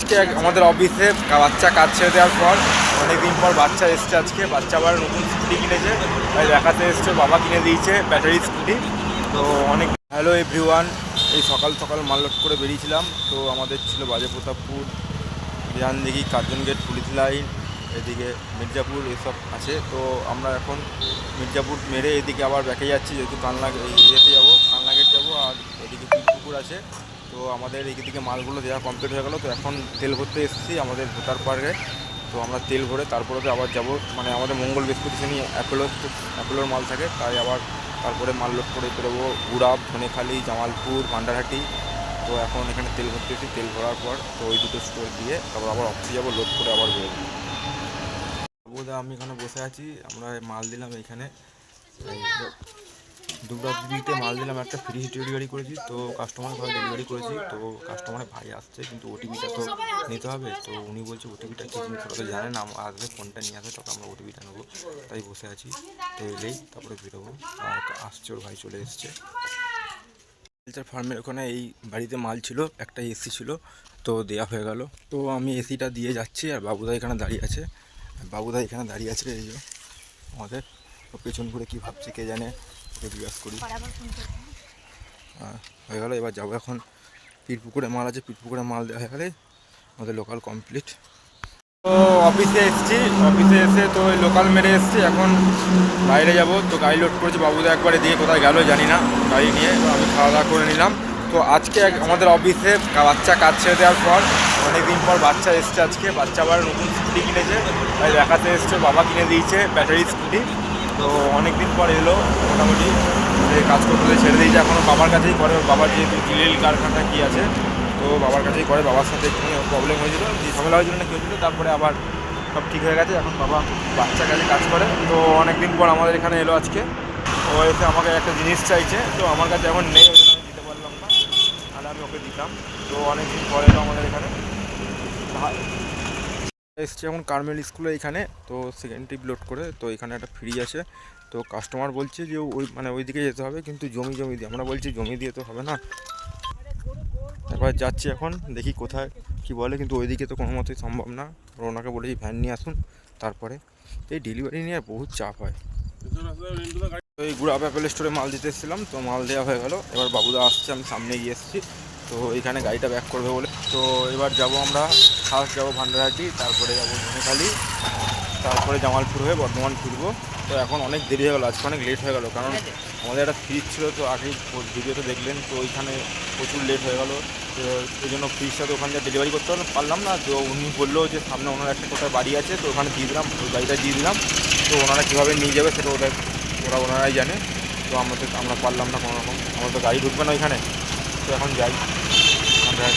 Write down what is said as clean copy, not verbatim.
আজকে আমাদের অফিসে বাচ্চা কাজ ছেড়ে দেওয়ার পর অনেকদিন পর বাচ্চা এসছে। আজকে বাচ্চা আবার নতুন স্কুটি কিনেছে, তাই দেখাতে এসছে। বাবা কিনে দিয়েছে ব্যাটারি স্কুটি। তো অনেক হ্যালো এভরিওয়ান, এই সকাল সকাল মাল লোড করে বেরিয়েছিলাম। তো আমাদের ছিল Bajepratappur, Bihandighi, Curzon gate, police line, এদিকে মির্জাপুর এসব আছে। তো আমরা এখন মির্জাপুর মেরে এদিকে আবার ব্যাকে যাচ্ছি, যেহেতু কালনা ইয়েতে যাবো, কালনা গেট যাবো। আর এদিকে পীরপুকুর আছে। তো আমাদের এইদিকে মালগুলো দেওয়া কমপ্লিট হয়ে গেলো। তো এখন তেল ভরতে এসেছি আমাদের ভোটার পার্কে। তো আমরা তেল ভরে তারপরে আবার যাব, মানে আমাদের মঙ্গল বৃহস্পতি শনি অ্যাপেলোর মাল থাকে, তাই আবার তারপরে মাল লোড করে বেরোবো গুড়াব, ধনেখালি, জামালপুর, ভান্ডারহাটি। তো এখন এখানে তেল ভরতেছি, তেল ভরার পর তো ওই দুটো স্টোর দিয়ে তারপর আবার অফিসে যাবো, লোড করে আবার বেরোবো। বাবুদা আমি এখানে বসে আছি, আমরা মাল দিলাম এইখানে দুর্গাপুরিতে মাল দিলাম, একটা ফ্রি ডেলিভারি করেছি। তো কাস্টমার ভাই ডেলিভারি করেছি। তো কাস্টমারের ভাই আসছে, কিন্তু ওটিপিটা তো নিতে হবে। তো উনি বলছে ওটিপিটা কি জিনিস ওরা তো জানে না, আসবে ফোনটা নিয়ে আসবে, তখন আমরা ওটিপিটা নেবো। তাই বসে আছি, তো এলেই তারপরে বেরোবো। আর আসছে ওর ভাই, চলে এসছে। কালচার ফার্মের ওখানে এই বাড়িতে মাল ছিল, একটা এসি ছিল, তো দেয়া হয়ে গেল। তো আমি এসিটা দিয়ে যাচ্ছি, আর বাবুদা এখানে দাঁড়িয়ে আছে। এই যে আমাদের পেছন করে কি ভাবছে কে জানে, জিজ্ঞাসা করি। হয়ে গেল, এবার যাবো এখন পীরপুকুরে মাল আছে, পীরপুকুরে মাল দেওয়া হয়ে গেলে আমাদের লোকাল কমপ্লিট। তো অফিসে এসে তো ওই লোকাল মেরে এসেছি, এখন বাইরে যাব। তো গাড়ি লোড করেছি, বাবুদা একবারে দিয়ে কোথায় গেল জানি না, গাড়ি নিয়ে আমি খাওয়া দাওয়া করে নিলাম। তো আজকে আমাদের অফিসে বাচ্চা কাজ ছেড়ে দেওয়ার পর অনেকদিন পর বাচ্চা এসছে। আজকে বাচ্চা আবার নতুন স্কুটি কিনেছে, তাই দেখাতে এসছে। বাবা কিনে দিয়েছে ব্যাটারি স্কুটি। তো অনেকদিন পর এলো, মোটামুটি কাজ করতে ছেড়ে দিয়েছে। এখনও বাবার কাছেই করে, বাবার যেহেতু জিলেল কারখানা কি আছে, তো বাবার কাছেই করে। বাবার সাথে একটু প্রবলেম হয়েছিল, ঝামেলা হয়েছিল না কি হয়েছিল, তারপরে আবার সব ঠিক হয়ে গেছে। এখন বাবা বাচ্চার কাছে কাজ করে। তো অনেকদিন পর আমাদের এখানে এলো আজকে। ও এসে আমাকে একটা জিনিস চাইছে, তো আমার কাছে এখন নেই, ওই জন্য আমি দিতে পারলাম না, তাহলে আমি ওকে দিতাম। তো অনেকদিন পর এলো আমাদের এখানে। এসছে এখন কার্মেল স্কুলে এখানে, তো সেকেন্ড ট্রিপ লোড করে। তো এখানে একটা ফ্রি আছে। তো কাস্টমার বলছে যে ওই মানে ওই দিকে যেতে হবে, কিন্তু জমি দিয়ে। আমরা বলছি জমি দিয়ে তো হবে না, একবার যাচ্ছি এখন, দেখি কোথায় কি বলে। কিন্তু ওইদিকে তো কোনো মতোই সম্ভব না। ওনাকে বলেছি ভ্যান নিয়ে আসুন। তারপরে এই ডেলিভারি নিয়ে বহুত চাপ হয়। এই গুড়াব অ্যাপেল স্টোরে মাল দিতে এসেছিলাম, তো মাল দেওয়া হয়ে গেল। এবার বাবুদা আসছে, আমি সামনে গিয়ে এসেছি। তো এইখানে গাড়িটা ব্যাক করবে বলে। তো এবার যাব আমরা, ফার্স্ট যাবো ভান্ডারহাটি, তারপরে যাবো ধনেখালি, তারপরে জামালপুর হয়ে বর্ধমান ফিরবো। তো এখন অনেক দেরি হয়ে গেলো, আজকে অনেক লেট হয়ে গেলো, কারণ আমাদের একটা ফ্রিজ ছিল। তো আগেই ভিডিওতে দেখলেন, তো ওইখানে প্রচুর লেট হয়ে গেলো। তো এই জন্য ফ্রিজটা তো ওখানে ডেলিভারি করতে পারলাম না। তো উনি বললো যে সামনে ওনার একটা কোথায় বাড়ি আছে, তো ওখানে দিয়ে দিলাম, ওই গাড়িটা দিয়ে দিলাম। তো ওনারা কীভাবে নিয়ে যাবে সেটা ওনারাই জানে। তো আমরা পারলাম না কোনো রকম, আমার তো গাড়ি ঢুকবে না ওইখানে। তো এখন যাই আমরা।